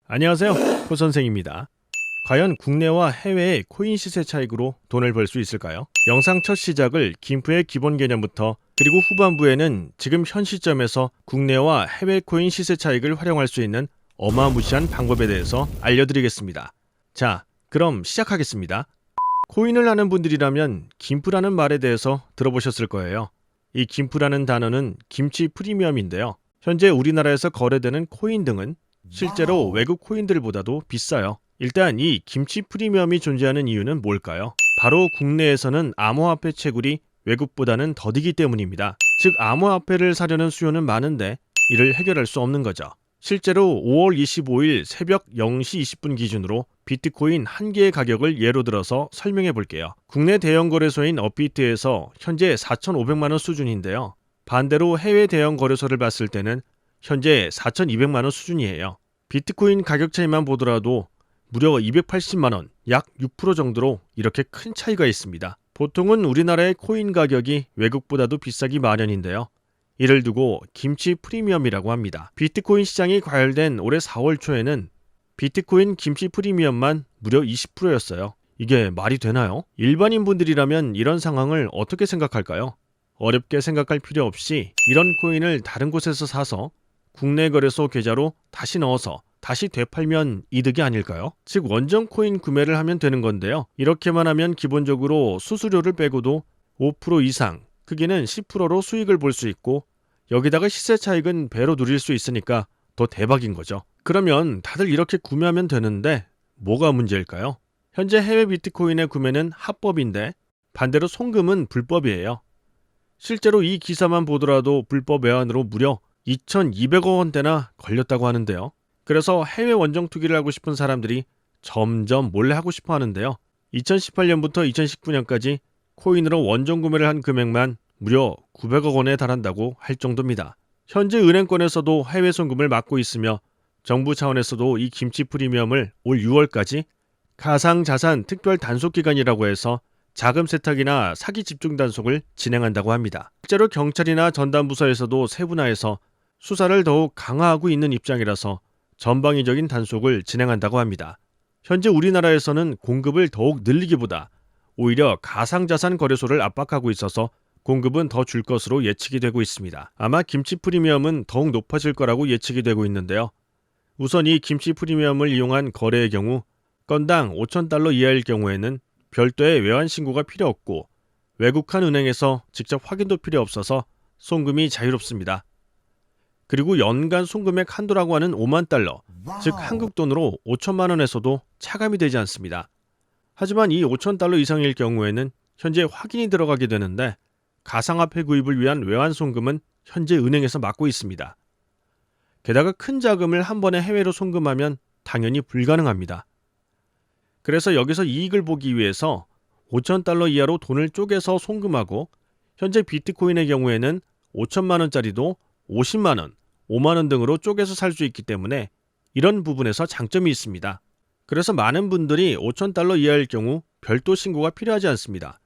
안녕하세요, 코 선생입니다. 과연 국내와 해외의 코인 시세 차익으로 돈을 벌 수 있을까요? 영상 첫 시작을 김프의 기본 개념부터, 그리고 후반부에는 지금 현 시점에서 국내와 해외 코인 시세 차익을 활용할 수 있는 어마무시한 방법에 대해서 알려드리겠습니다. 자, 그럼 시작하겠습니다. 코인을 하는 분들이라면 김프라는 말에 대해서 들어보셨을 거예요. 이 김프라는 단어는 김치 프리미엄인데요. 현재 우리나라에서 거래되는 코인 등은 실제로 외국 코인들보다도 비싸요. 일단 이 김치 프리미엄이 존재하는 이유는 뭘까요? 바로 국내에서는 암호화폐 채굴이 외국보다는 더디기 때문입니다. 즉 암호화폐를 사려는 수요는 많은데 이를 해결할 수 없는 거죠. 실제로 5월 25일 새벽 0시 20분 기준으로 비트코인 한 개의 가격을 예로 들어서 설명해 볼게요. 국내 대형 거래소인 업비트에서 현재 4,500만 원 수준인데요. 반대로 해외 대형 거래소를 봤을 때는 현재 4,200만 원 수준이에요. 비트코인 가격 차이만 보더라도 무려 280만 원, 약 6% 정도로 이렇게 큰 차이가 있습니다. 보통은 우리나라의 코인 가격이 외국보다도 비싸기 마련인데요. 이를 두고 김치 프리미엄이라고 합니다. 비트코인 시장이 과열된 올해 4월 초에는 비트코인 김치 프리미엄만 무려 20%였어요. 이게 말이 되나요? 일반인 분들이라면 이런 상황을 어떻게 생각할까요? 어렵게 생각할 필요 없이 이런 코인을 다른 곳에서 사서 국내 거래소 계좌로 다시 넣어서 다시 되팔면 이득이 아닐까요? 즉 원정 코인 구매를 하면 되는 건데요. 이렇게만 하면 기본적으로 수수료를 빼고도 5% 이상, 크게는 10%로 수익을 볼 수 있고 여기다가 시세 차익은 배로 누릴 수 있으니까 더 대박인 거죠. 그러면 다들 이렇게 구매하면 되는데 뭐가 문제일까요? 현재 해외 비트코인의 구매는 합법인데 반대로 송금은 불법이에요. 실제로 이 기사만 보더라도 불법 외환으로 무려 2,200억 원대나 걸렸다고 하는데요. 그래서 해외 원정 투기를 하고 싶은 사람들이 점점 몰래 하고 싶어 하는데요. 2018년부터 2019년까지 코인으로 원정 구매를 한 금액만 무려 900억 원에 달한다고 할 정도입니다. 현재 은행권에서도 해외 송금을 막고 있으며 정부 차원에서도 이 김치 프리미엄을 올 6월까지 가상자산 특별 단속 기간이라고 해서 자금 세탁이나 사기 집중 단속을 진행한다고 합니다. 실제로 경찰이나 전담부서에서도 세분화해서 수사를 더욱 강화하고 있는 입장이라서 전방위적인 단속을 진행한다고 합니다. 현재 우리나라에서는 공급을 더욱 늘리기보다 오히려 가상자산 거래소를 압박하고 있어서 공급은 더 줄 것으로 예측이 되고 있습니다. 아마 김치 프리미엄은 더욱 높아질 거라고 예측이 되고 있는데요. 우선 이 김치 프리미엄을 이용한 거래의 경우 건당 5,000달러 이하일 경우에는 별도의 외환 신고가 필요 없고 외국한 은행에서 직접 확인도 필요 없어서 송금이 자유롭습니다. 그리고 연간 송금액 한도라고 하는 5만 달러, 즉 한국 돈으로 5천만 원에서도 차감이 되지 않습니다. 하지만 이 5천 달러 이상일 경우에는 현재 확인이 들어가게 되는데 가상화폐 구입을 위한 외환 송금은 현재 은행에서 막고 있습니다. 게다가 큰 자금을 한 번에 해외로 송금하면 당연히 불가능합니다. 그래서 여기서 이익을 보기 위해서 5천 달러 이하로 돈을 쪼개서 송금하고 현재 비트코인의 경우에는 5천만 원짜리도 50만 원, 5만 원 등으로 쪼개서 살 수 있기 때문에 이런 부분에서 장점이 있습니다. 그래서 많은 분들이 5천 달러 이하일 경우 별도 신고가 필요하지 않습니다.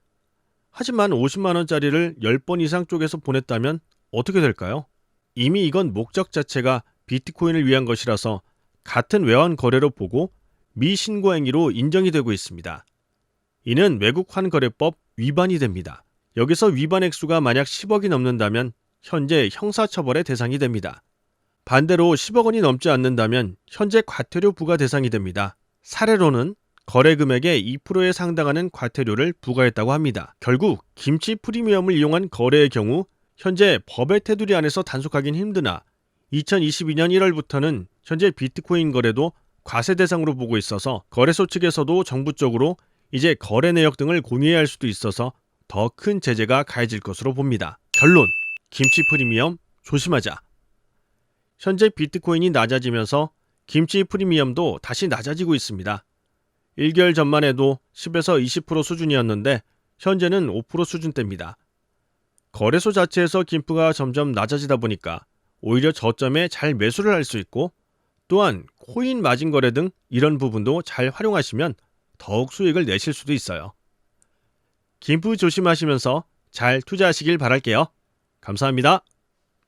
하지만 50만 원짜리를 10번 이상 쪼개서 보냈다면 어떻게 될까요? 이미 이건 목적 자체가 비트코인을 위한 것이라서 같은 외환 거래로 보고 미신고 행위로 인정이 되고 있습니다. 이는 외국환 거래법 위반이 됩니다. 여기서 위반 액수가 만약 10억이 넘는다면 현재 형사처벌의 대상이 됩니다. 반대로 10억 원이 넘지 않는다면 현재 과태료 부과 대상이 됩니다. 사례로는 거래 금액의 2%에 상당하는 과태료를 부과했다고 합니다. 결국 김치 프리미엄을 이용한 거래의 경우 현재 법의 테두리 안에서 단속하긴 힘드나 2022년 1월부터는 현재 비트코인 거래도 과세 대상으로 보고 있어서 거래소 측에서도 정부 쪽으로 이제 거래 내역 등을 공유해야 할 수도 있어서 더 큰 제재가 가해질 것으로 봅니다. 결론! 김치 프리미엄 조심하자. 현재 비트코인이 낮아지면서 김치 프리미엄도 다시 낮아지고 있습니다. 1개월 전만 해도 10에서 20% 수준이었는데 현재는 5% 수준대입니다. 거래소 자체에서 김프가 점점 낮아지다 보니까 오히려 저점에 잘 매수를 할 수 있고 또한 코인 마진 거래 등 이런 부분도 잘 활용하시면 더욱 수익을 내실 수도 있어요. 김프 조심하시면서 잘 투자하시길 바랄게요. 감사합니다.